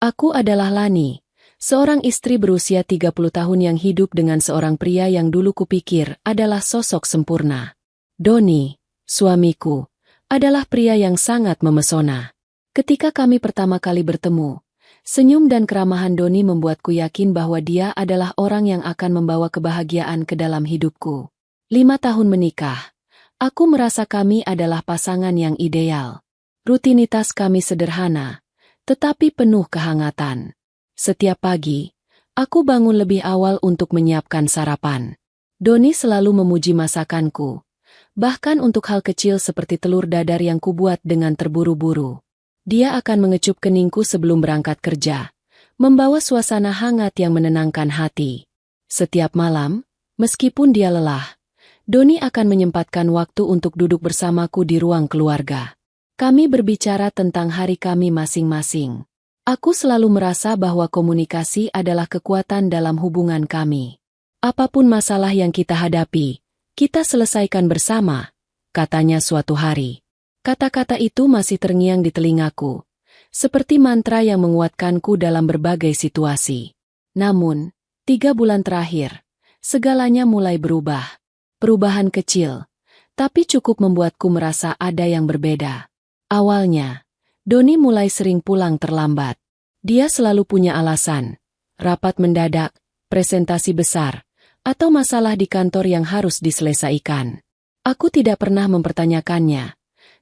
Aku adalah Lani, seorang istri berusia 30 tahun yang hidup dengan seorang pria yang dulu kupikir adalah sosok sempurna. Doni, suamiku, adalah pria yang sangat memesona. Ketika kami pertama kali bertemu, senyum dan keramahan Doni membuatku yakin bahwa dia adalah orang yang akan membawa kebahagiaan ke dalam hidupku. 5 tahun menikah, aku merasa kami adalah pasangan yang ideal. Rutinitas kami sederhana, tetapi penuh kehangatan. Setiap pagi, aku bangun lebih awal untuk menyiapkan sarapan. Doni selalu memuji masakanku, bahkan untuk hal kecil seperti telur dadar yang kubuat dengan terburu-buru. Dia akan mengecup keningku sebelum berangkat kerja, membawa suasana hangat yang menenangkan hati. Setiap malam, meskipun dia lelah, Doni akan menyempatkan waktu untuk duduk bersamaku di ruang keluarga. Kami berbicara tentang hari kami masing-masing. Aku selalu merasa bahwa komunikasi adalah kekuatan dalam hubungan kami. Apapun masalah yang kita hadapi, kita selesaikan bersama, katanya suatu hari. Kata-kata itu masih terngiang di telingaku, seperti mantra yang menguatkanku dalam berbagai situasi. Namun, 3 bulan terakhir, segalanya mulai berubah. Perubahan kecil, tapi cukup membuatku merasa ada yang berbeda. Awalnya, Doni mulai sering pulang terlambat. Dia selalu punya alasan, rapat mendadak, presentasi besar, atau masalah di kantor yang harus diselesaikan. Aku tidak pernah mempertanyakannya,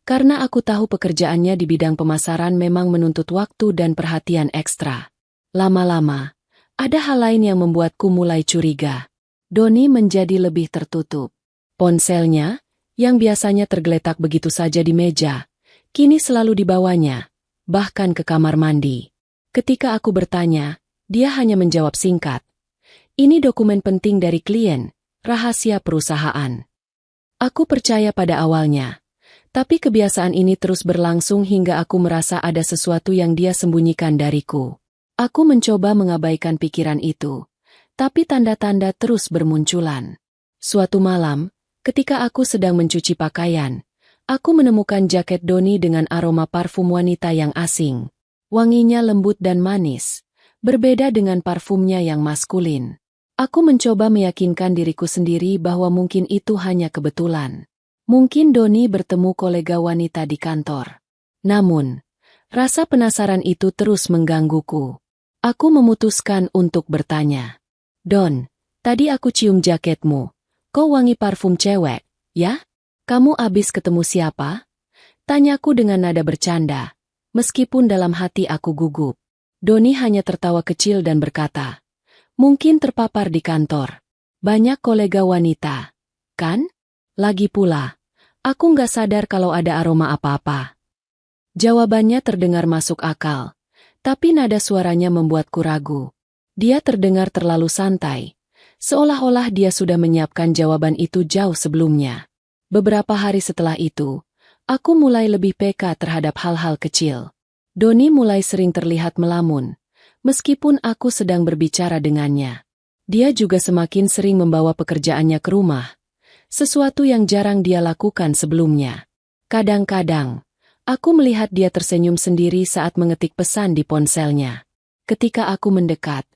karena aku tahu pekerjaannya di bidang pemasaran memang menuntut waktu dan perhatian ekstra. Lama-lama, ada hal lain yang membuatku mulai curiga. Doni menjadi lebih tertutup. Ponselnya, yang biasanya tergeletak begitu saja di meja, kini selalu dibawanya, bahkan ke kamar mandi. Ketika aku bertanya, dia hanya menjawab singkat. Ini dokumen penting dari klien, rahasia perusahaan. Aku percaya pada awalnya, tapi kebiasaan ini terus berlangsung hingga aku merasa ada sesuatu yang dia sembunyikan dariku. Aku mencoba mengabaikan pikiran itu, tapi tanda-tanda terus bermunculan. Suatu malam, ketika aku sedang mencuci pakaian, aku menemukan jaket Doni dengan aroma parfum wanita yang asing. Wanginya lembut dan manis, berbeda dengan parfumnya yang maskulin. Aku mencoba meyakinkan diriku sendiri bahwa mungkin itu hanya kebetulan. Mungkin Doni bertemu kolega wanita di kantor. Namun, rasa penasaran itu terus menggangguku. Aku memutuskan untuk bertanya. Don, tadi aku cium jaketmu. Kau wangi parfum cewek, ya? Kamu abis ketemu siapa? Tanyaku dengan nada bercanda, meskipun dalam hati aku gugup. Doni hanya tertawa kecil dan berkata, mungkin terpapar di kantor. Banyak kolega wanita, kan? Lagi pula, aku nggak sadar kalau ada aroma apa-apa. Jawabannya terdengar masuk akal, tapi nada suaranya membuatku ragu. Dia terdengar terlalu santai, seolah-olah dia sudah menyiapkan jawaban itu jauh sebelumnya. Beberapa hari setelah itu, aku mulai lebih peka terhadap hal-hal kecil. Doni mulai sering terlihat melamun, meskipun aku sedang berbicara dengannya. Dia juga semakin sering membawa pekerjaannya ke rumah, sesuatu yang jarang dia lakukan sebelumnya. Kadang-kadang, aku melihat dia tersenyum sendiri saat mengetik pesan di ponselnya. Ketika aku mendekat,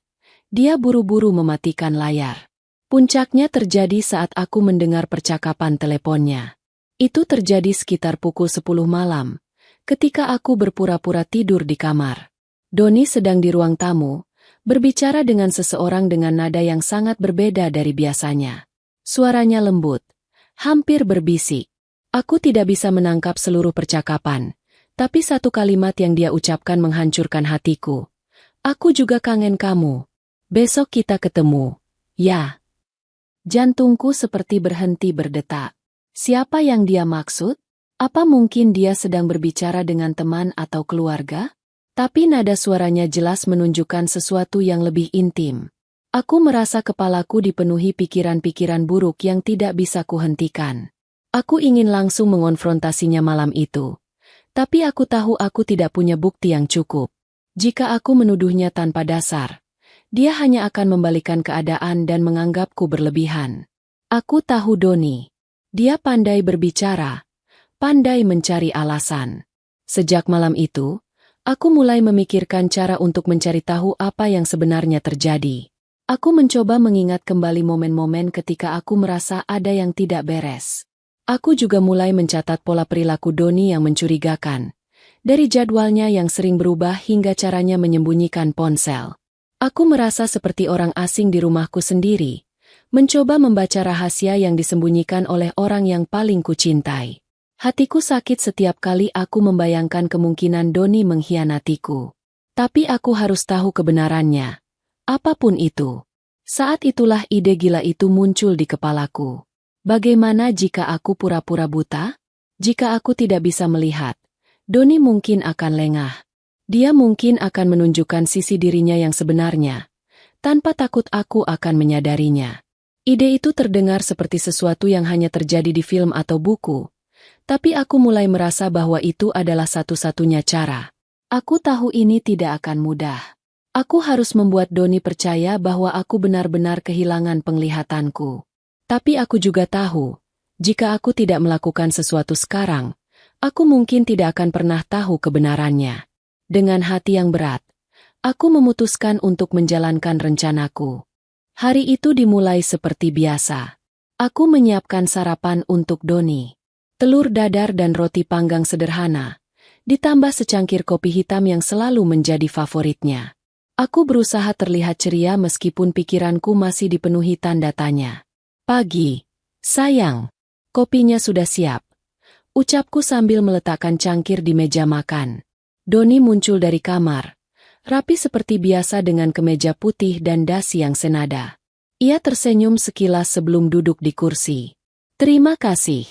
dia buru-buru mematikan layar. Puncaknya terjadi saat aku mendengar percakapan teleponnya. Itu terjadi sekitar pukul 10 malam, ketika aku berpura-pura tidur di kamar. Doni sedang di ruang tamu, berbicara dengan seseorang dengan nada yang sangat berbeda dari biasanya. Suaranya lembut, hampir berbisik. Aku tidak bisa menangkap seluruh percakapan, tapi satu kalimat yang dia ucapkan menghancurkan hatiku. Aku juga kangen kamu. Besok kita ketemu, ya. Jantungku seperti berhenti berdetak. Siapa yang dia maksud? Apa mungkin dia sedang berbicara dengan teman atau keluarga? Tapi nada suaranya jelas menunjukkan sesuatu yang lebih intim. Aku merasa kepalaku dipenuhi pikiran-pikiran buruk yang tidak bisa kuhentikan. Aku ingin langsung mengonfrontasinya malam itu. Tapi aku tahu aku tidak punya bukti yang cukup. Jika aku menuduhnya tanpa dasar, dia hanya akan membalikan keadaan dan menganggapku berlebihan. Aku tahu Doni. Dia pandai berbicara, pandai mencari alasan. Sejak malam itu, Aku mulai memikirkan cara untuk mencari tahu apa yang sebenarnya terjadi. Aku mencoba mengingat kembali momen-momen ketika aku merasa ada yang tidak beres. Aku juga mulai mencatat pola perilaku Doni yang mencurigakan. Dari jadwalnya yang sering berubah hingga caranya menyembunyikan ponsel. Aku merasa seperti orang asing di rumahku sendiri, mencoba membaca rahasia yang disembunyikan oleh orang yang paling kucintai. Hatiku sakit setiap kali aku membayangkan kemungkinan Doni mengkhianatiku. Tapi aku harus tahu kebenarannya. Apapun itu. Saat itulah ide gila itu muncul di kepalaku. Bagaimana jika aku pura-pura buta? Jika aku tidak bisa melihat, Doni mungkin akan lengah. Dia mungkin akan menunjukkan sisi dirinya yang sebenarnya. Tanpa takut aku akan menyadarinya. Ide itu terdengar seperti sesuatu yang hanya terjadi di film atau buku. Tapi aku mulai merasa bahwa itu adalah satu-satunya cara. Aku tahu ini tidak akan mudah. Aku harus membuat Doni percaya bahwa aku benar-benar kehilangan penglihatanku. Tapi aku juga tahu, jika aku tidak melakukan sesuatu sekarang, aku mungkin tidak akan pernah tahu kebenarannya. Dengan hati yang berat, aku memutuskan untuk menjalankan rencanaku. Hari itu dimulai seperti biasa. Aku menyiapkan sarapan untuk Doni. Telur dadar dan roti panggang sederhana, ditambah secangkir kopi hitam yang selalu menjadi favoritnya. Aku berusaha terlihat ceria meskipun pikiranku masih dipenuhi tanda tanya. Pagi, sayang, kopinya sudah siap. Ucapku sambil meletakkan cangkir di meja makan. Doni muncul dari kamar, rapi seperti biasa dengan kemeja putih dan dasi yang senada. Ia tersenyum sekilas sebelum duduk di kursi. Terima kasih.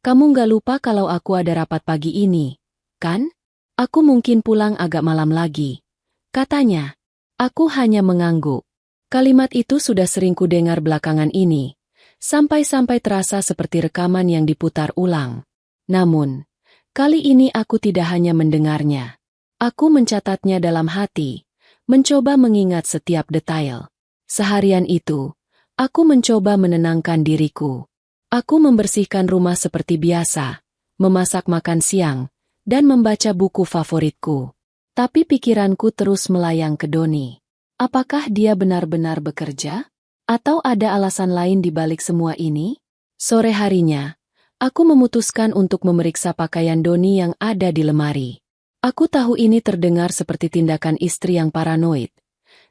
Kamu nggak lupa kalau aku ada rapat pagi ini, kan? Aku mungkin pulang agak malam lagi. Katanya. Aku hanya mengangguk. Kalimat itu sudah sering kudengar belakangan ini, sampai-sampai terasa seperti rekaman yang diputar ulang. Namun, kali ini aku tidak hanya mendengarnya. Aku mencatatnya dalam hati, mencoba mengingat setiap detail. Seharian itu, aku mencoba menenangkan diriku. Aku membersihkan rumah seperti biasa, memasak makan siang, dan membaca buku favoritku. Tapi pikiranku terus melayang ke Doni. Apakah dia benar-benar bekerja? Atau ada alasan lain di balik semua ini? Sore harinya, aku memutuskan untuk memeriksa pakaian Doni yang ada di lemari. Aku tahu ini terdengar seperti tindakan istri yang paranoid.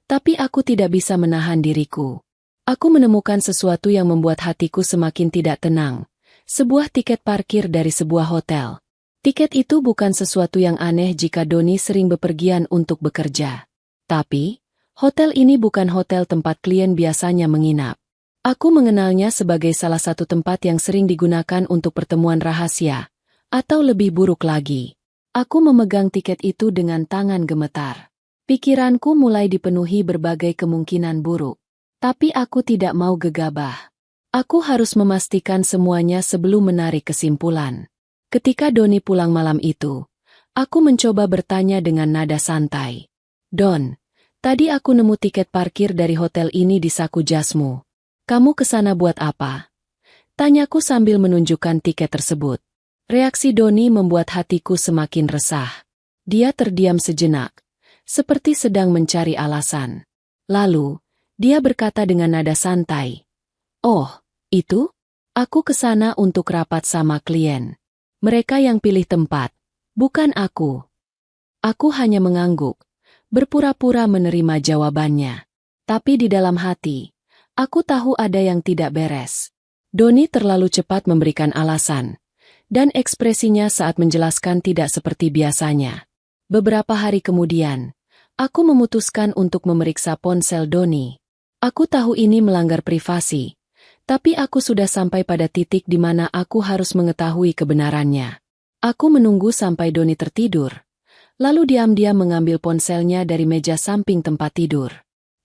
Tapi aku tidak bisa menahan diriku. Aku menemukan sesuatu yang membuat hatiku semakin tidak tenang. Sebuah tiket parkir dari sebuah hotel. Tiket itu bukan sesuatu yang aneh jika Doni sering bepergian untuk bekerja. Tapi, hotel ini bukan hotel tempat klien biasanya menginap. Aku mengenalnya sebagai salah satu tempat yang sering digunakan untuk pertemuan rahasia. Atau lebih buruk lagi. Aku memegang tiket itu dengan tangan gemetar. Pikiranku mulai dipenuhi berbagai kemungkinan buruk. Tapi aku tidak mau gegabah. Aku harus memastikan semuanya sebelum menarik kesimpulan. Ketika Doni pulang malam itu, aku mencoba bertanya dengan nada santai. Don, tadi aku nemu tiket parkir dari hotel ini di saku jasmu. Kamu kesana buat apa? Tanyaku sambil menunjukkan tiket tersebut. Reaksi Doni membuat hatiku semakin resah. Dia terdiam sejenak, seperti sedang mencari alasan. Lalu, dia berkata dengan nada santai, "Oh, itu? Aku kesana untuk rapat sama klien. Mereka yang pilih tempat, bukan aku." Aku hanya mengangguk, berpura-pura menerima jawabannya. Tapi di dalam hati, aku tahu ada yang tidak beres. Doni terlalu cepat memberikan alasan, dan ekspresinya saat menjelaskan tidak seperti biasanya. Beberapa hari kemudian, aku memutuskan untuk memeriksa ponsel Doni. Aku tahu ini melanggar privasi, tapi aku sudah sampai pada titik di mana aku harus mengetahui kebenarannya. Aku menunggu sampai Doni tertidur, lalu diam-diam mengambil ponselnya dari meja samping tempat tidur.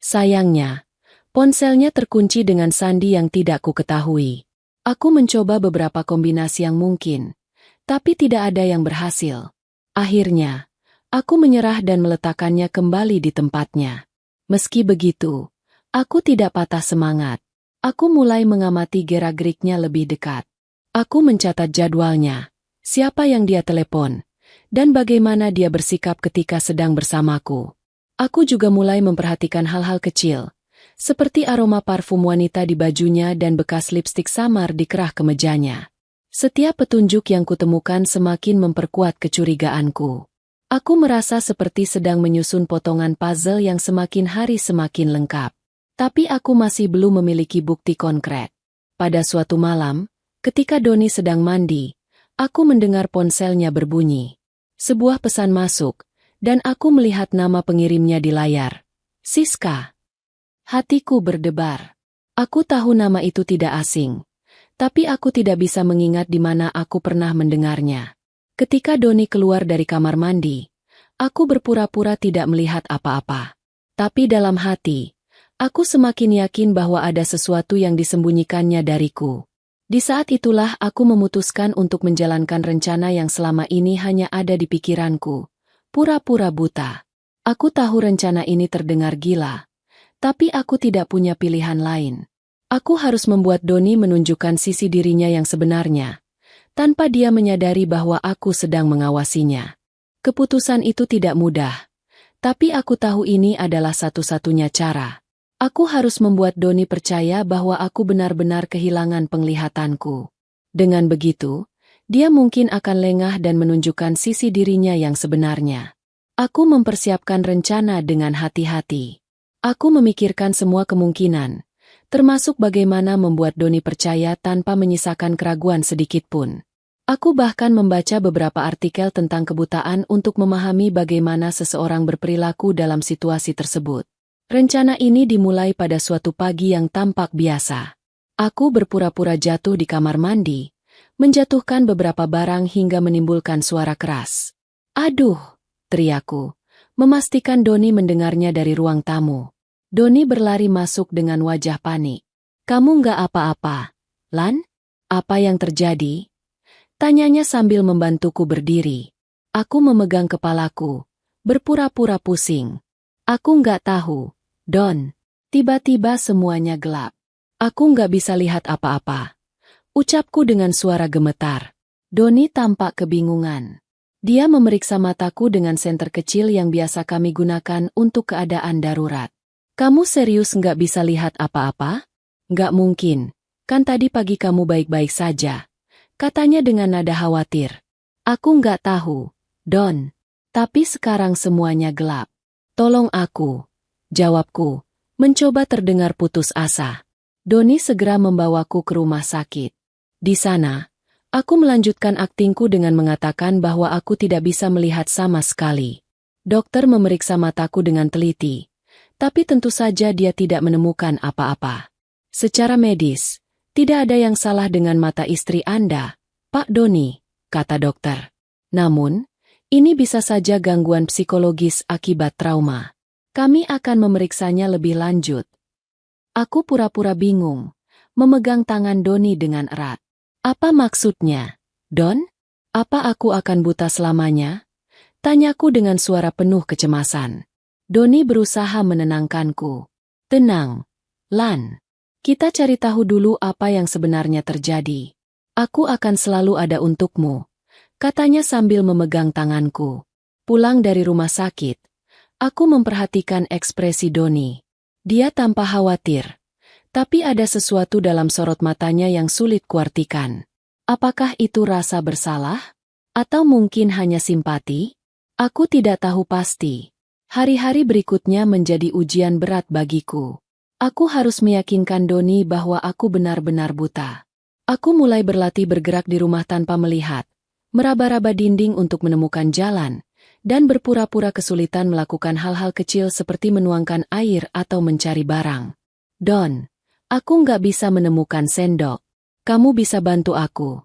Sayangnya, ponselnya terkunci dengan sandi yang tidak ku ketahui. Aku mencoba beberapa kombinasi yang mungkin, tapi tidak ada yang berhasil. Akhirnya, aku menyerah dan meletakkannya kembali di tempatnya. Meski begitu, aku tidak patah semangat. Aku mulai mengamati gerak-geriknya lebih dekat. Aku mencatat jadwalnya, siapa yang dia telepon, dan bagaimana dia bersikap ketika sedang bersamaku. Aku juga mulai memperhatikan hal-hal kecil, seperti aroma parfum wanita di bajunya dan bekas lipstik samar di kerah kemejanya. Setiap petunjuk yang kutemukan semakin memperkuat kecurigaanku. Aku merasa seperti sedang menyusun potongan puzzle yang semakin hari semakin lengkap. Tapi aku masih belum memiliki bukti konkret. Pada suatu malam, ketika Doni sedang mandi, aku mendengar ponselnya berbunyi. Sebuah pesan masuk, dan aku melihat nama pengirimnya di layar. Siska. Hatiku berdebar. Aku tahu nama itu tidak asing, tapi aku tidak bisa mengingat di mana aku pernah mendengarnya. Ketika Doni keluar dari kamar mandi, aku berpura-pura tidak melihat apa-apa. Tapi dalam hati, aku semakin yakin bahwa ada sesuatu yang disembunyikannya dariku. Di saat itulah aku memutuskan untuk menjalankan rencana yang selama ini hanya ada di pikiranku. Pura-pura buta. Aku tahu rencana ini terdengar gila, tapi aku tidak punya pilihan lain. Aku harus membuat Doni menunjukkan sisi dirinya yang sebenarnya, tanpa dia menyadari bahwa aku sedang mengawasinya. Keputusan itu tidak mudah, tapi aku tahu ini adalah satu-satunya cara. Aku harus membuat Doni percaya bahwa aku benar-benar kehilangan penglihatanku. Dengan begitu, dia mungkin akan lengah dan menunjukkan sisi dirinya yang sebenarnya. Aku mempersiapkan rencana dengan hati-hati. Aku memikirkan semua kemungkinan, termasuk bagaimana membuat Doni percaya tanpa menyisakan keraguan sedikitpun. Aku bahkan membaca beberapa artikel tentang kebutaan untuk memahami bagaimana seseorang berperilaku dalam situasi tersebut. Rencana ini dimulai pada suatu pagi yang tampak biasa. Aku berpura-pura jatuh di kamar mandi, menjatuhkan beberapa barang hingga menimbulkan suara keras. Aduh, teriakku, memastikan Doni mendengarnya dari ruang tamu. Doni berlari masuk dengan wajah panik. Kamu nggak apa-apa, Lan? Apa yang terjadi? Tanyanya sambil membantuku berdiri. Aku memegang kepalaku, berpura-pura pusing. Aku nggak tahu, Don. Tiba-tiba semuanya gelap. Aku nggak bisa lihat apa-apa. Ucapku dengan suara gemetar. Doni tampak kebingungan. Dia memeriksa mataku dengan senter kecil yang biasa kami gunakan untuk keadaan darurat. Kamu serius nggak bisa lihat apa-apa? Nggak mungkin, kan tadi pagi kamu baik-baik saja. Katanya dengan nada khawatir. Aku nggak tahu, Don. Tapi sekarang semuanya gelap. Tolong aku. Jawabku, mencoba terdengar putus asa. Doni segera membawaku ke rumah sakit. Di sana, aku melanjutkan aktingku dengan mengatakan bahwa aku tidak bisa melihat sama sekali. Dokter memeriksa mataku dengan teliti, tapi tentu saja dia tidak menemukan apa-apa. Secara medis, tidak ada yang salah dengan mata istri Anda, Pak Doni, kata dokter. Namun, ini bisa saja gangguan psikologis akibat trauma. Kami akan memeriksanya lebih lanjut. Aku pura-pura bingung, memegang tangan Doni dengan erat. Apa maksudnya, Don? Apa aku akan buta selamanya? Tanyaku dengan suara penuh kecemasan. Doni berusaha menenangkanku. Tenang, Lan. Kita cari tahu dulu apa yang sebenarnya terjadi. Aku akan selalu ada untukmu, katanya sambil memegang tanganku. Pulang dari rumah sakit, aku memperhatikan ekspresi Doni. Dia tampak khawatir, tapi ada sesuatu dalam sorot matanya yang sulit kuartikan. Apakah itu rasa bersalah? Atau mungkin hanya simpati? Aku tidak tahu pasti. Hari-hari berikutnya menjadi ujian berat bagiku. Aku harus meyakinkan Doni bahwa aku benar-benar buta. Aku mulai berlatih bergerak di rumah tanpa melihat, meraba-raba dinding untuk menemukan jalan, dan berpura-pura kesulitan melakukan hal-hal kecil seperti menuangkan air atau mencari barang. Don, aku nggak bisa menemukan sendok. Kamu bisa bantu aku?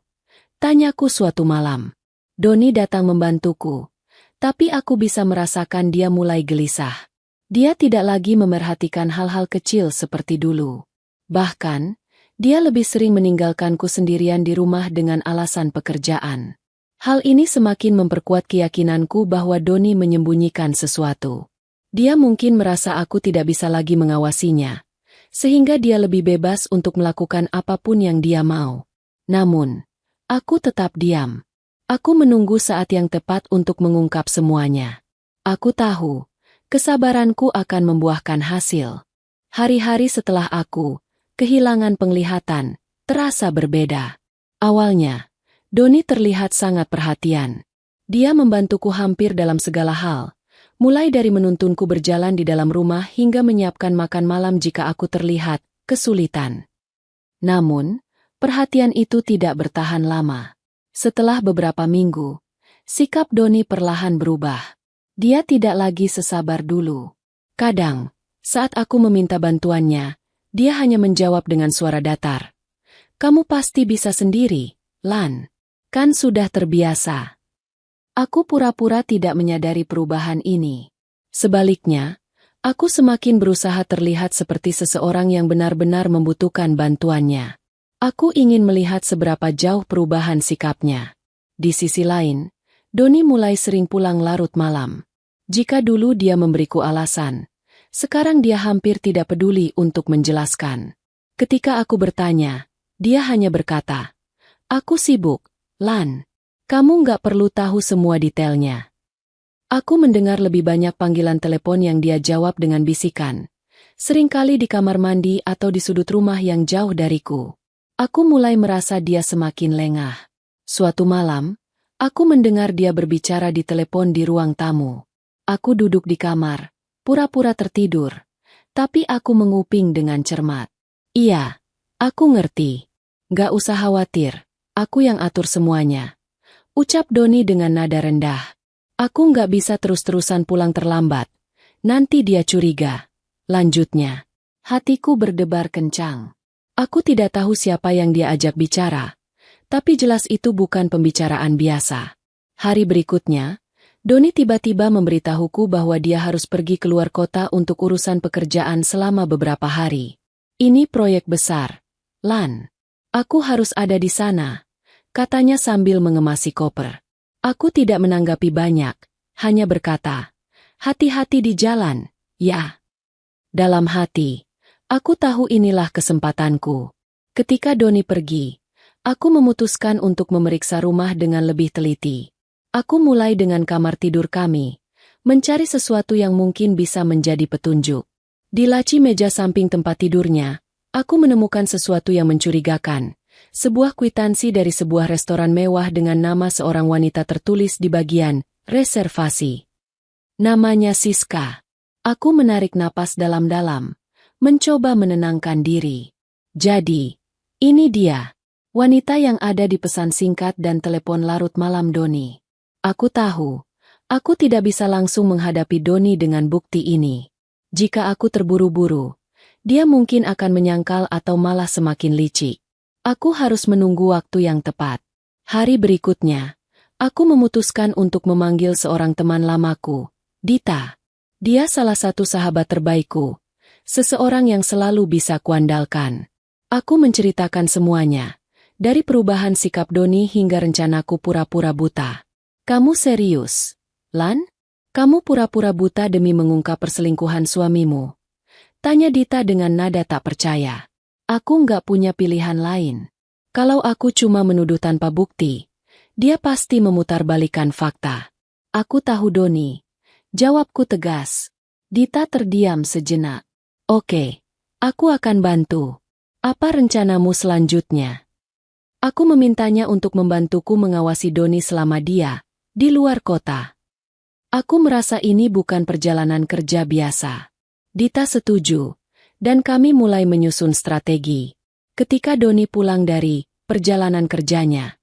Tanyaku suatu malam. Doni datang membantuku, tapi aku bisa merasakan dia mulai gelisah. Dia tidak lagi memerhatikan hal-hal kecil seperti dulu. Bahkan, dia lebih sering meninggalkanku sendirian di rumah dengan alasan pekerjaan. Hal ini semakin memperkuat keyakinanku bahwa Doni menyembunyikan sesuatu. Dia mungkin merasa aku tidak bisa lagi mengawasinya, sehingga dia lebih bebas untuk melakukan apapun yang dia mau. Namun, aku tetap diam. Aku menunggu saat yang tepat untuk mengungkap semuanya. Aku tahu, kesabaranku akan membuahkan hasil. Hari-hari setelah aku kehilangan penglihatan, terasa berbeda. Awalnya, Doni terlihat sangat perhatian. Dia membantuku hampir dalam segala hal, mulai dari menuntunku berjalan di dalam rumah hingga menyiapkan makan malam jika aku terlihat kesulitan. Namun, perhatian itu tidak bertahan lama. Setelah beberapa minggu, sikap Doni perlahan berubah. Dia tidak lagi sesabar dulu. Kadang, saat aku meminta bantuannya, dia hanya menjawab dengan suara datar. "Kamu pasti bisa sendiri, Lan. Kan sudah terbiasa." Aku pura-pura tidak menyadari perubahan ini. Sebaliknya, aku semakin berusaha terlihat seperti seseorang yang benar-benar membutuhkan bantuannya. Aku ingin melihat seberapa jauh perubahan sikapnya. Di sisi lain, Doni mulai sering pulang larut malam. Jika dulu dia memberiku alasan, sekarang dia hampir tidak peduli untuk menjelaskan. Ketika aku bertanya, dia hanya berkata, "Aku sibuk, Lan. Kamu nggak perlu tahu semua detailnya." Aku mendengar lebih banyak panggilan telepon yang dia jawab dengan bisikan. Seringkali di kamar mandi atau di sudut rumah yang jauh dariku. Aku mulai merasa dia semakin lengah. Suatu malam, aku mendengar dia berbicara di telepon di ruang tamu. Aku duduk di kamar, pura-pura tertidur, tapi aku menguping dengan cermat. "Iya, aku ngerti. Gak usah khawatir, aku yang atur semuanya," ucap Doni dengan nada rendah. "Aku nggak bisa terus-terusan pulang terlambat. Nanti dia curiga." Lanjutnya, hatiku berdebar kencang. Aku tidak tahu siapa yang dia ajak bicara, tapi jelas itu bukan pembicaraan biasa. Hari berikutnya, Doni tiba-tiba memberitahuku bahwa dia harus pergi keluar kota untuk urusan pekerjaan selama beberapa hari. "Ini proyek besar, Lan. Aku harus ada di sana," katanya sambil mengemasi koper. Aku tidak menanggapi banyak, hanya berkata, "Hati-hati di jalan, ya." Dalam hati, aku tahu inilah kesempatanku. Ketika Doni pergi, aku memutuskan untuk memeriksa rumah dengan lebih teliti. Aku mulai dengan kamar tidur kami, mencari sesuatu yang mungkin bisa menjadi petunjuk. Di laci meja samping tempat tidurnya, aku menemukan sesuatu yang mencurigakan. Sebuah kwitansi dari sebuah restoran mewah dengan nama seorang wanita tertulis di bagian reservasi. Namanya Siska. Aku menarik napas dalam-dalam, mencoba menenangkan diri. Jadi, ini dia, wanita yang ada di pesan singkat dan telepon larut malam Doni. Aku tahu, aku tidak bisa langsung menghadapi Doni dengan bukti ini. Jika aku terburu-buru, dia mungkin akan menyangkal atau malah semakin licik. Aku harus menunggu waktu yang tepat. Hari berikutnya, aku memutuskan untuk memanggil seorang teman lamaku, Dita. Dia salah satu sahabat terbaikku, seseorang yang selalu bisa kuandalkan. Aku menceritakan semuanya, dari perubahan sikap Doni hingga rencanaku pura-pura buta. "Kamu serius, Lan? Kamu pura-pura buta demi mengungkap perselingkuhan suamimu?" tanya Dita dengan nada tak percaya. Aku nggak punya pilihan lain. Kalau aku cuma menuduh tanpa bukti, dia pasti memutarbalikkan fakta. "Aku tahu Doni," jawabku tegas. Dita terdiam sejenak. "Oke, aku akan bantu. Apa rencanamu selanjutnya?" Aku memintanya untuk membantuku mengawasi Doni selama dia di luar kota. Aku merasa ini bukan perjalanan kerja biasa. Dita setuju, dan kami mulai menyusun strategi. Ketika Doni pulang dari perjalanan kerjanya,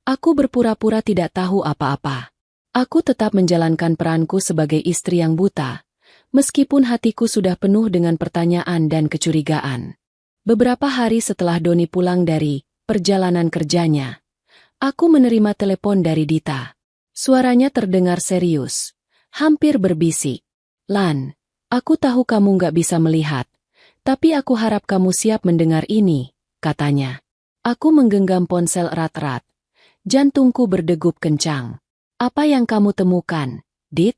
aku berpura-pura tidak tahu apa-apa. Aku tetap menjalankan peranku sebagai istri yang buta, meskipun hatiku sudah penuh dengan pertanyaan dan kecurigaan. Beberapa hari setelah Doni pulang dari perjalanan kerjanya, aku menerima telepon dari Dita. Suaranya terdengar serius, hampir berbisik. "Lan, aku tahu kamu nggak bisa melihat, tapi aku harap kamu siap mendengar ini," katanya. Aku menggenggam ponsel erat-erat. Jantungku berdegup kencang. "Apa yang kamu temukan, Dit?"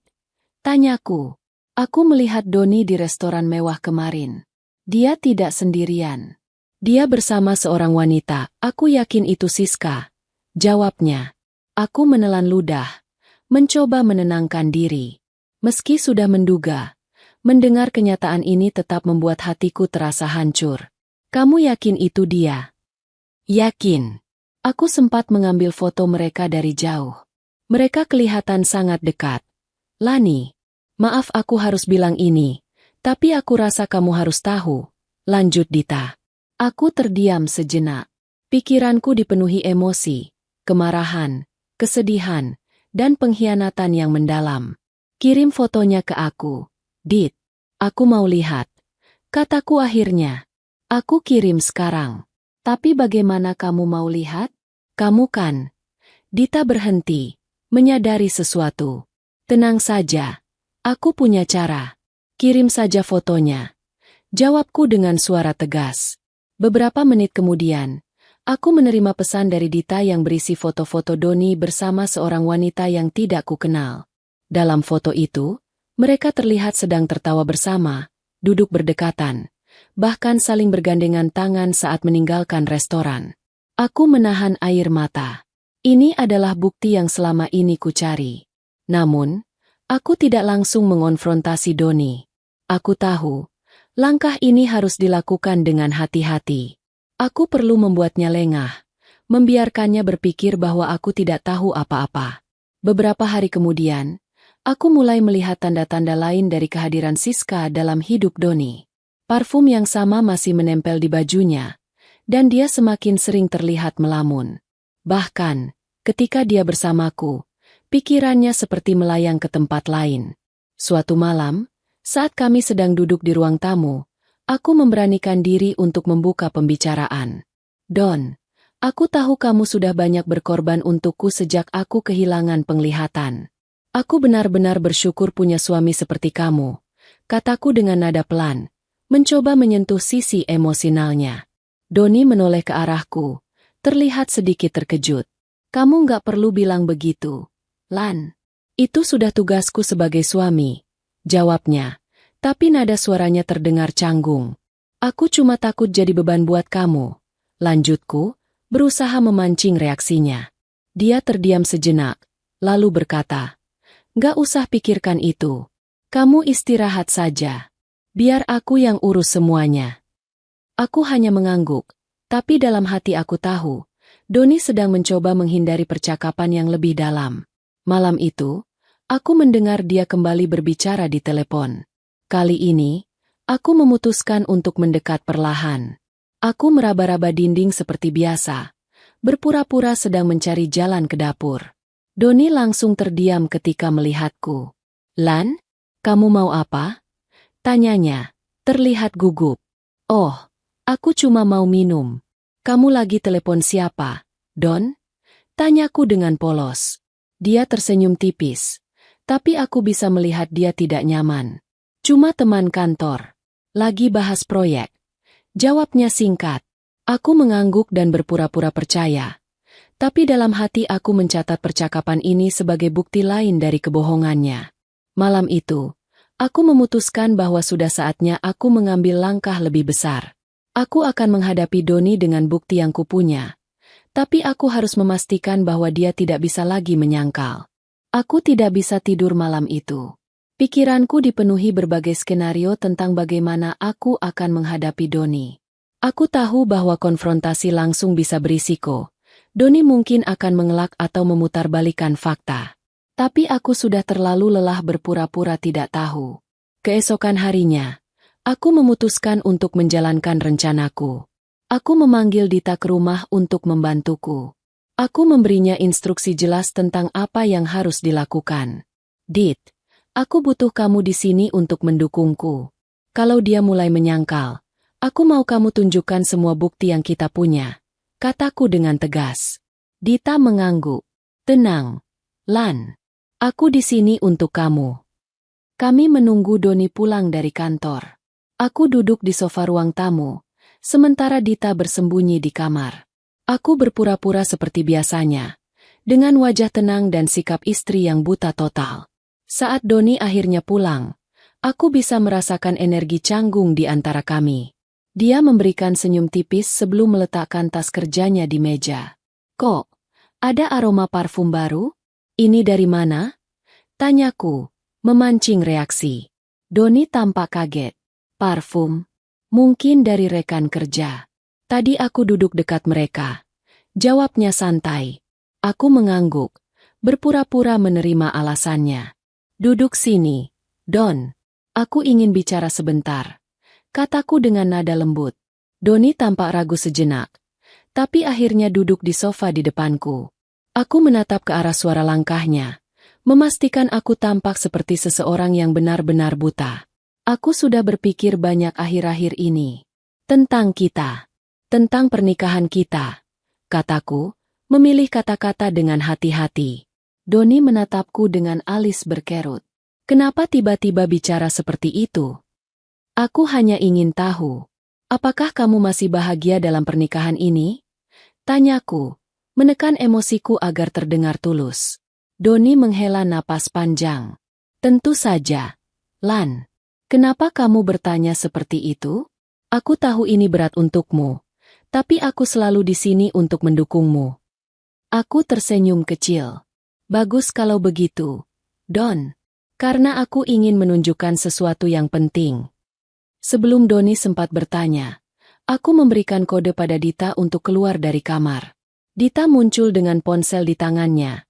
tanyaku. "Aku melihat Doni di restoran mewah kemarin. Dia tidak sendirian. Dia bersama seorang wanita, aku yakin itu Siska," jawabnya. Aku menelan ludah, mencoba menenangkan diri. Meski sudah menduga, mendengar kenyataan ini tetap membuat hatiku terasa hancur. Kamu yakin itu dia? Yakin. Aku sempat mengambil foto mereka dari jauh. Mereka kelihatan sangat dekat. Lani, maaf aku harus bilang ini, tapi aku rasa kamu harus tahu. Lanjut Dita. Aku terdiam sejenak. Pikiranku dipenuhi emosi, kemarahan, kesedihan, dan pengkhianatan yang mendalam. Kirim fotonya ke aku. Dit, aku mau lihat. Kataku akhirnya. Aku kirim sekarang. Tapi bagaimana kamu mau lihat? Kamu kan? Dita berhenti, menyadari sesuatu. Tenang saja. Aku punya cara. Kirim saja fotonya. Jawabku dengan suara tegas. Beberapa menit kemudian, aku menerima pesan dari Dita yang berisi foto-foto Doni bersama seorang wanita yang tidak kukenal. Dalam foto itu, mereka terlihat sedang tertawa bersama, duduk berdekatan, bahkan saling bergandengan tangan saat meninggalkan restoran. Aku menahan air mata. Ini adalah bukti yang selama ini kucari. Namun, aku tidak langsung mengonfrontasi Doni. Aku tahu, langkah ini harus dilakukan dengan hati-hati. Aku perlu membuatnya lengah, membiarkannya berpikir bahwa aku tidak tahu apa-apa. Beberapa hari kemudian, aku mulai melihat tanda-tanda lain dari kehadiran Siska dalam hidup Doni. Parfum yang sama masih menempel di bajunya, dan dia semakin sering terlihat melamun. Bahkan, ketika dia bersamaku, pikirannya seperti melayang ke tempat lain. Suatu malam, saat kami sedang duduk di ruang tamu, aku memberanikan diri untuk membuka pembicaraan. Don, aku tahu kamu sudah banyak berkorban untukku sejak aku kehilangan penglihatan. Aku benar-benar bersyukur punya suami seperti kamu, kataku dengan nada pelan, mencoba menyentuh sisi emosionalnya. Doni menoleh ke arahku, terlihat sedikit terkejut. Kamu nggak perlu bilang begitu, Lan. Itu sudah tugasku sebagai suami. Jawabnya, tapi nada suaranya terdengar canggung. Aku cuma takut jadi beban buat kamu. Lanjutku, berusaha memancing reaksinya. Dia terdiam sejenak, lalu berkata, "Gak usah pikirkan itu. Kamu istirahat saja. Biar aku yang urus semuanya." Aku hanya mengangguk, tapi dalam hati aku tahu, Doni sedang mencoba menghindari percakapan yang lebih dalam. Malam itu, aku mendengar dia kembali berbicara di telepon. Kali ini, aku memutuskan untuk mendekat perlahan. Aku meraba-raba dinding seperti biasa, berpura-pura sedang mencari jalan ke dapur. Doni langsung terdiam ketika melihatku. "Lan, kamu mau apa?" tanyanya, terlihat gugup. "Oh, aku cuma mau minum." "Kamu lagi telepon siapa, Don?" tanyaku dengan polos. Dia tersenyum tipis, tapi aku bisa melihat dia tidak nyaman. "Cuma teman kantor. Lagi bahas proyek." Jawabnya singkat. Aku mengangguk dan berpura-pura percaya. Tapi dalam hati aku mencatat percakapan ini sebagai bukti lain dari kebohongannya. Malam itu, aku memutuskan bahwa sudah saatnya aku mengambil langkah lebih besar. Aku akan menghadapi Doni dengan bukti yang kupunya. Tapi aku harus memastikan bahwa dia tidak bisa lagi menyangkal. Aku tidak bisa tidur malam itu. Pikiranku dipenuhi berbagai skenario tentang bagaimana aku akan menghadapi Doni. Aku tahu bahwa konfrontasi langsung bisa berisiko. Doni mungkin akan mengelak atau memutarbalikkan fakta. Tapi aku sudah terlalu lelah berpura-pura tidak tahu. Keesokan harinya, aku memutuskan untuk menjalankan rencanaku. Aku memanggil Dita ke rumah untuk membantuku. Aku memberinya instruksi jelas tentang apa yang harus dilakukan. "Dit, aku butuh kamu di sini untuk mendukungku. Kalau dia mulai menyangkal, aku mau kamu tunjukkan semua bukti yang kita punya," kataku dengan tegas. Dita mengangguk. "Tenang, Lan. Aku di sini untuk kamu." Kami menunggu Doni pulang dari kantor. Aku duduk di sofa ruang tamu, sementara Dita bersembunyi di kamar. Aku berpura-pura seperti biasanya, dengan wajah tenang dan sikap istri yang buta total. Saat Doni akhirnya pulang, aku bisa merasakan energi canggung di antara kami. Dia memberikan senyum tipis sebelum meletakkan tas kerjanya di meja. "Kok, Ada aroma parfum baru? Ini dari mana? Tanyaku, memancing reaksi. Doni tampak kaget. Parfum? Mungkin dari rekan kerja. Tadi aku duduk dekat mereka. Jawabnya santai. Aku mengangguk, berpura-pura menerima alasannya. Duduk sini, Don. Aku ingin bicara sebentar. Kataku dengan nada lembut. Doni tampak ragu sejenak, tapi akhirnya duduk di sofa di depanku. Aku menatap ke arah suara langkahnya, memastikan aku tampak seperti seseorang yang benar-benar buta. Aku sudah berpikir banyak akhir-akhir ini. Tentang kita. Tentang pernikahan kita. Kataku, memilih kata-kata dengan hati-hati. Doni menatapku dengan alis berkerut. Kenapa tiba-tiba bicara seperti itu? Aku hanya ingin tahu. Apakah kamu masih bahagia dalam pernikahan ini? Tanyaku, menekan emosiku agar terdengar tulus. Doni menghela napas panjang. Tentu saja. Lan, kenapa kamu bertanya seperti itu? Aku tahu ini berat untukmu, tapi aku selalu di sini untuk mendukungmu. Aku tersenyum kecil. Bagus kalau begitu, Don. Karena aku ingin menunjukkan sesuatu yang penting. Sebelum Doni sempat bertanya, aku memberikan kode pada Dita untuk keluar dari kamar. Dita muncul dengan ponsel di tangannya.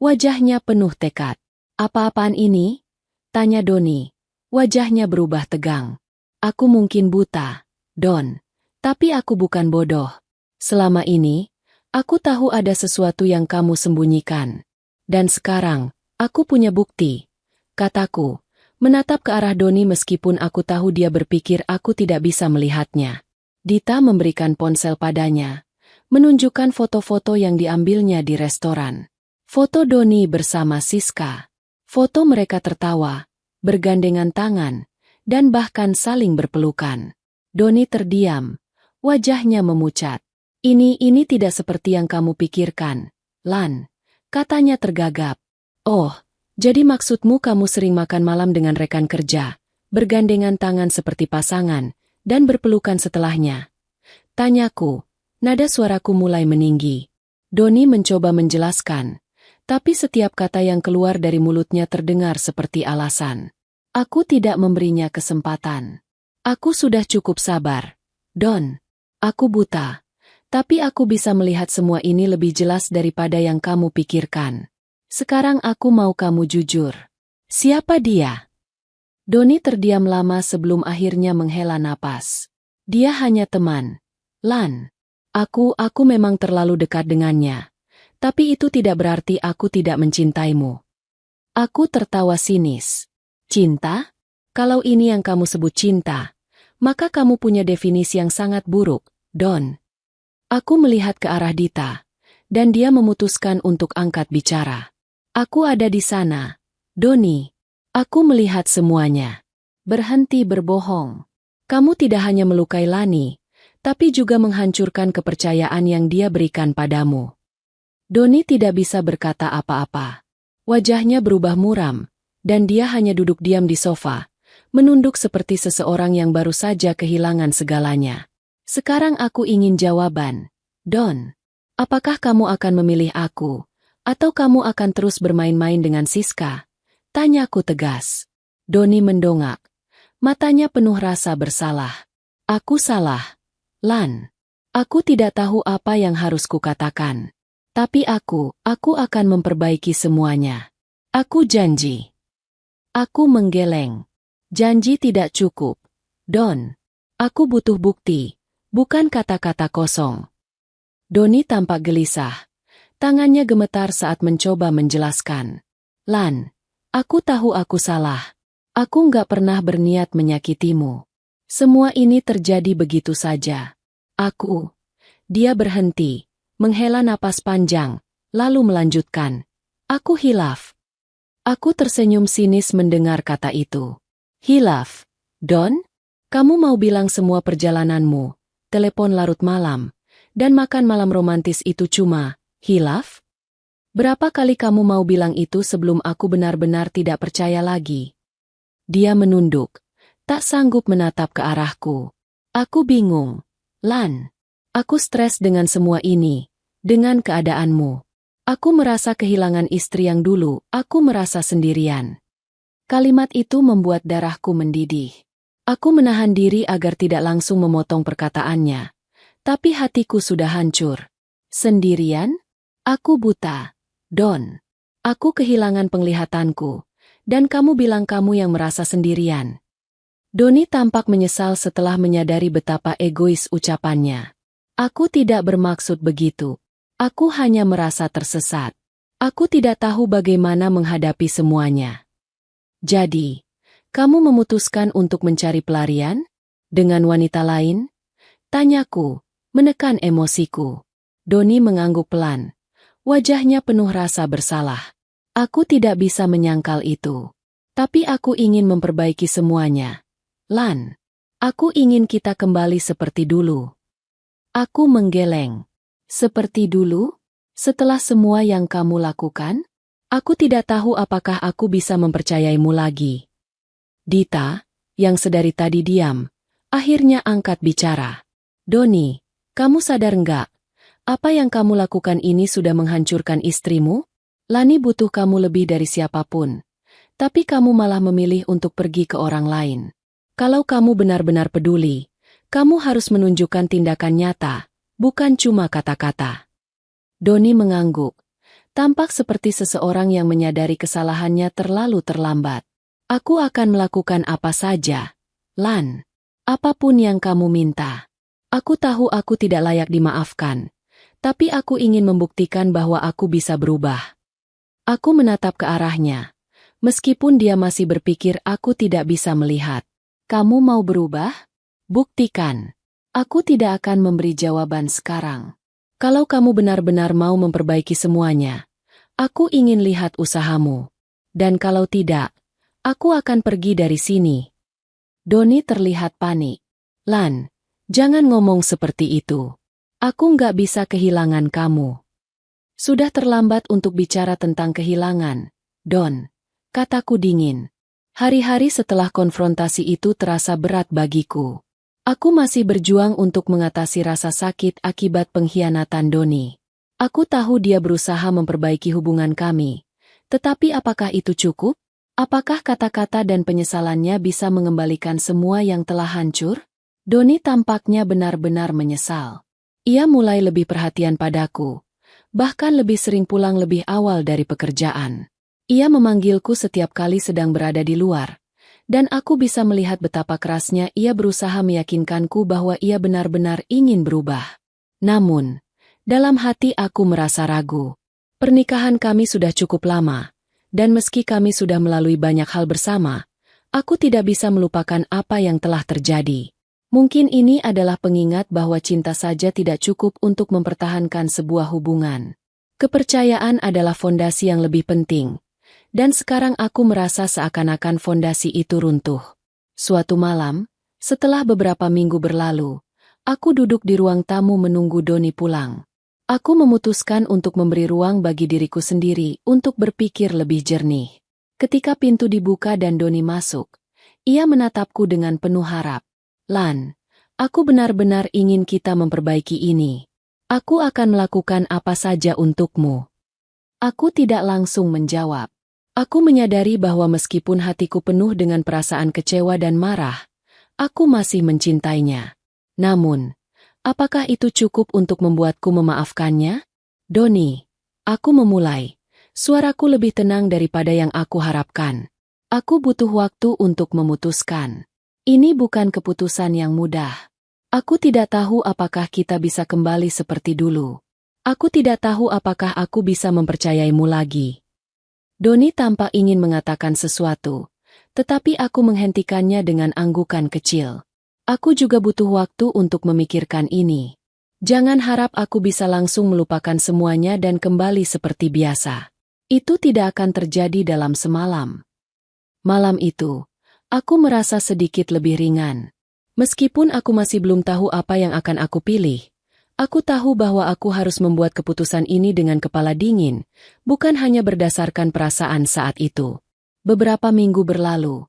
Wajahnya penuh tekad. Apa-apaan ini? Tanya Doni. Wajahnya berubah tegang. Aku mungkin buta, Don. Tapi aku bukan bodoh. Selama ini, aku tahu ada sesuatu yang kamu sembunyikan. Dan sekarang, aku punya bukti. Kataku, menatap ke arah Doni meskipun aku tahu dia berpikir aku tidak bisa melihatnya. Dita memberikan ponsel padanya, menunjukkan foto-foto yang diambilnya di restoran. Foto Doni bersama Siska. Foto mereka tertawa, bergandengan tangan, dan bahkan saling berpelukan. Doni terdiam, wajahnya memucat. Ini tidak seperti yang kamu pikirkan, Lan. Katanya tergagap. Oh, jadi maksudmu kamu sering makan malam dengan rekan kerja, bergandengan tangan seperti pasangan, dan berpelukan setelahnya. Tanyaku, nada suaraku mulai meninggi. Doni mencoba menjelaskan, tapi setiap kata yang keluar dari mulutnya terdengar seperti alasan. Aku tidak memberinya kesempatan. Aku sudah cukup sabar. Don, aku buta, tapi aku bisa melihat semua ini lebih jelas daripada yang kamu pikirkan. Sekarang aku mau kamu jujur. Siapa dia? Doni terdiam lama sebelum akhirnya menghela napas. Dia hanya teman. Lan. Aku memang terlalu dekat dengannya. Tapi itu tidak berarti aku tidak mencintaimu. Aku tertawa sinis. Cinta? Kalau ini yang kamu sebut cinta, maka kamu punya definisi yang sangat buruk, Don. Aku melihat ke arah Dita, dan dia memutuskan untuk angkat bicara. Aku ada di sana, Doni. Aku melihat semuanya. Berhenti berbohong. Kamu tidak hanya melukai Lani, tapi juga menghancurkan kepercayaan yang dia berikan padamu. Doni tidak bisa berkata apa-apa. Wajahnya berubah muram, dan dia hanya duduk diam di sofa, menunduk seperti seseorang yang baru saja kehilangan segalanya. Sekarang aku ingin jawaban. Don, apakah kamu akan memilih aku? Atau kamu akan terus bermain-main dengan Siska? Tanyaku tegas. Doni mendongak. Matanya penuh rasa bersalah. Aku salah. Lan. Aku tidak tahu apa yang harus kukatakan. Tapi aku akan memperbaiki semuanya. Aku janji. Aku menggeleng. Janji tidak cukup. Don. Aku butuh bukti, bukan kata-kata kosong. Doni tampak gelisah. Tangannya gemetar saat mencoba menjelaskan. Lan, aku tahu aku salah. Aku nggak pernah berniat menyakitimu. Semua ini terjadi begitu saja. Dia berhenti, menghela napas panjang, lalu melanjutkan. Aku hilaf. Aku tersenyum sinis mendengar kata itu. Hilaf? Don? Kamu mau bilang semua perjalananmu, telepon larut malam, dan makan malam romantis itu cuma hilaf? Berapa kali kamu mau bilang itu sebelum aku benar-benar tidak percaya lagi? Dia menunduk, tak sanggup menatap ke arahku. Aku bingung. Lan, aku stres dengan semua ini, dengan keadaanmu. Aku merasa kehilangan istri yang dulu, aku merasa sendirian. Kalimat itu membuat darahku mendidih. Aku menahan diri agar tidak langsung memotong perkataannya. Tapi hatiku sudah hancur. Sendirian? Aku buta. Don. Aku kehilangan penglihatanku. Dan kamu bilang kamu yang merasa sendirian. Doni tampak menyesal setelah menyadari betapa egois ucapannya. Aku tidak bermaksud begitu. Aku hanya merasa tersesat. Aku tidak tahu bagaimana menghadapi semuanya. Jadi, kamu memutuskan untuk mencari pelarian? Dengan wanita lain? Tanyaku, menekan emosiku. Doni mengangguk pelan. Wajahnya penuh rasa bersalah. Aku tidak bisa menyangkal itu. Tapi aku ingin memperbaiki semuanya. Lan, aku ingin kita kembali seperti dulu. Aku menggeleng. Seperti dulu? Setelah semua yang kamu lakukan? Aku tidak tahu apakah aku bisa mempercayaimu lagi. Dita, yang sedari tadi diam, akhirnya angkat bicara. Doni, kamu sadar enggak? Apa yang kamu lakukan ini sudah menghancurkan istrimu? Lani butuh kamu lebih dari siapapun. Tapi kamu malah memilih untuk pergi ke orang lain. Kalau kamu benar-benar peduli, kamu harus menunjukkan tindakan nyata, bukan cuma kata-kata. Doni mengangguk. Tampak seperti seseorang yang menyadari kesalahannya terlalu terlambat. Aku akan melakukan apa saja. Lan, apapun yang kamu minta. Aku tahu aku tidak layak dimaafkan. Tapi aku ingin membuktikan bahwa aku bisa berubah. Aku menatap ke arahnya. Meskipun dia masih berpikir aku tidak bisa melihat. Kamu mau berubah? Buktikan. Aku tidak akan memberi jawaban sekarang. Kalau kamu benar-benar mau memperbaiki semuanya, aku ingin lihat usahamu. Dan kalau tidak, aku akan pergi dari sini. Doni terlihat panik. Lan, jangan ngomong seperti itu. Aku nggak bisa kehilangan kamu. Sudah terlambat untuk bicara tentang kehilangan, Don. Kataku dingin. Hari-hari setelah konfrontasi itu terasa berat bagiku. Aku masih berjuang untuk mengatasi rasa sakit akibat pengkhianatan Doni. Aku tahu dia berusaha memperbaiki hubungan kami. Tetapi apakah itu cukup? Apakah kata-kata dan penyesalannya bisa mengembalikan semua yang telah hancur? Doni tampaknya benar-benar menyesal. Ia mulai lebih perhatian padaku. Bahkan lebih sering pulang lebih awal dari pekerjaan. Ia memanggilku setiap kali sedang berada di luar. Dan aku bisa melihat betapa kerasnya ia berusaha meyakinkanku bahwa ia benar-benar ingin berubah. Namun, dalam hati aku merasa ragu. Pernikahan kami sudah cukup lama. Dan meski kami sudah melalui banyak hal bersama, aku tidak bisa melupakan apa yang telah terjadi. Mungkin ini adalah pengingat bahwa cinta saja tidak cukup untuk mempertahankan sebuah hubungan. Kepercayaan adalah fondasi yang lebih penting. Dan sekarang aku merasa seakan-akan fondasi itu runtuh. Suatu malam, setelah beberapa minggu berlalu, aku duduk di ruang tamu menunggu Doni pulang. Aku memutuskan untuk memberi ruang bagi diriku sendiri untuk berpikir lebih jernih. Ketika pintu dibuka dan Doni masuk, ia menatapku dengan penuh harap. Lan, aku benar-benar ingin kita memperbaiki ini. Aku akan melakukan apa saja untukmu. Aku tidak langsung menjawab. Aku menyadari bahwa meskipun hatiku penuh dengan perasaan kecewa dan marah, aku masih mencintainya. Namun, apakah itu cukup untuk membuatku memaafkannya? Doni, aku memulai. Suaraku lebih tenang daripada yang aku harapkan. Aku butuh waktu untuk memutuskan. Ini bukan keputusan yang mudah. Aku tidak tahu apakah kita bisa kembali seperti dulu. Aku tidak tahu apakah aku bisa mempercayaimu lagi. Doni tampak ingin mengatakan sesuatu, tetapi aku menghentikannya dengan anggukan kecil. Aku juga butuh waktu untuk memikirkan ini. Jangan harap aku bisa langsung melupakan semuanya dan kembali seperti biasa. Itu tidak akan terjadi dalam semalam. Malam itu, aku merasa sedikit lebih ringan. Meskipun aku masih belum tahu apa yang akan aku pilih, aku tahu bahwa aku harus membuat keputusan ini dengan kepala dingin, bukan hanya berdasarkan perasaan saat itu. Beberapa minggu berlalu,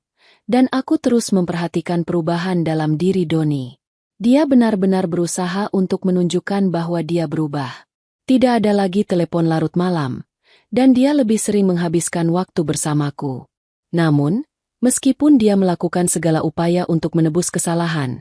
dan aku terus memperhatikan perubahan dalam diri Doni. Dia benar-benar berusaha untuk menunjukkan bahwa dia berubah. Tidak ada lagi telepon larut malam, dan dia lebih sering menghabiskan waktu bersamaku. Namun, meskipun dia melakukan segala upaya untuk menebus kesalahan,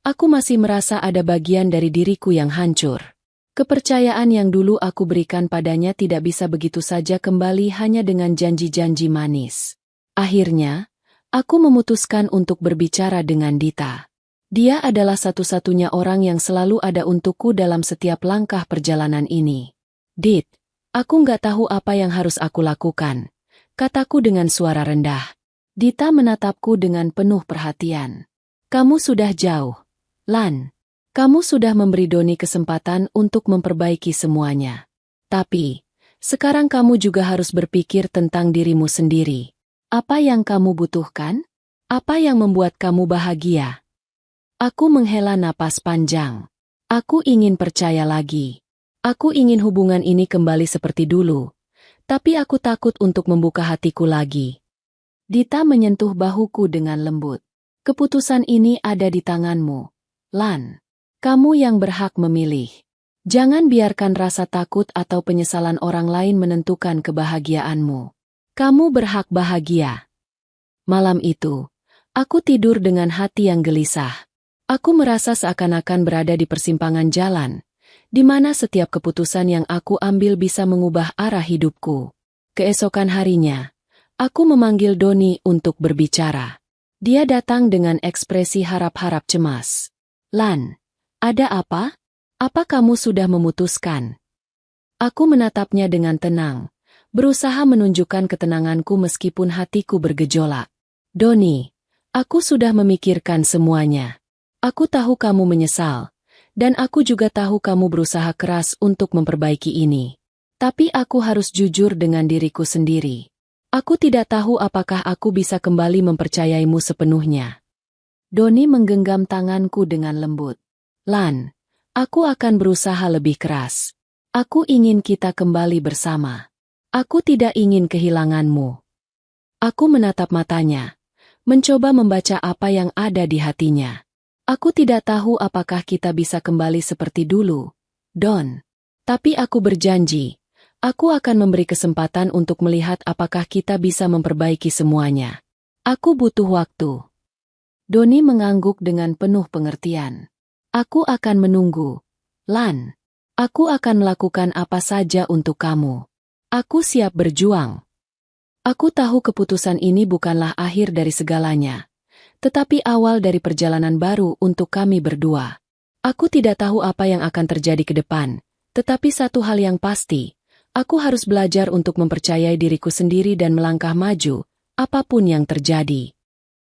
aku masih merasa ada bagian dari diriku yang hancur. Kepercayaan yang dulu aku berikan padanya tidak bisa begitu saja kembali hanya dengan janji-janji manis. Akhirnya, aku memutuskan untuk berbicara dengan Dita. Dia adalah satu-satunya orang yang selalu ada untukku dalam setiap langkah perjalanan ini. Dit, aku nggak tahu apa yang harus aku lakukan, kataku dengan suara rendah. Dita menatapku dengan penuh perhatian. Kamu sudah jauh, Lan. Kamu sudah memberi Doni kesempatan untuk memperbaiki semuanya. Tapi, sekarang kamu juga harus berpikir tentang dirimu sendiri. Apa yang kamu butuhkan? Apa yang membuat kamu bahagia? Aku menghela napas panjang. Aku ingin percaya lagi. Aku ingin hubungan ini kembali seperti dulu. Tapi aku takut untuk membuka hatiku lagi. Dita menyentuh bahuku dengan lembut. Keputusan ini ada di tanganmu, Lan. Kamu yang berhak memilih. Jangan biarkan rasa takut atau penyesalan orang lain menentukan kebahagiaanmu. Kamu berhak bahagia. Malam itu, aku tidur dengan hati yang gelisah. Aku merasa seakan-akan berada di persimpangan jalan, di mana setiap keputusan yang aku ambil bisa mengubah arah hidupku. Keesokan harinya, aku memanggil Doni untuk berbicara. Dia datang dengan ekspresi harap-harap cemas. Lan, ada apa? Apa kamu sudah memutuskan? Aku menatapnya dengan tenang, berusaha menunjukkan ketenanganku meskipun hatiku bergejolak. Doni, aku sudah memikirkan semuanya. Aku tahu kamu menyesal, dan aku juga tahu kamu berusaha keras untuk memperbaiki ini. Tapi aku harus jujur dengan diriku sendiri. Aku tidak tahu apakah aku bisa kembali mempercayaimu sepenuhnya. Doni menggenggam tanganku dengan lembut. Lan, aku akan berusaha lebih keras. Aku ingin kita kembali bersama. Aku tidak ingin kehilanganmu. Aku menatap matanya, mencoba membaca apa yang ada di hatinya. Aku tidak tahu apakah kita bisa kembali seperti dulu, Don. Tapi aku berjanji, aku akan memberi kesempatan untuk melihat apakah kita bisa memperbaiki semuanya. Aku butuh waktu. Doni mengangguk dengan penuh pengertian. Aku akan menunggu, Lan. Aku akan melakukan apa saja untuk kamu. Aku siap berjuang. Aku tahu keputusan ini bukanlah akhir dari segalanya, tetapi awal dari perjalanan baru untuk kami berdua. Aku tidak tahu apa yang akan terjadi ke depan, tetapi satu hal yang pasti, aku harus belajar untuk mempercayai diriku sendiri dan melangkah maju, apapun yang terjadi.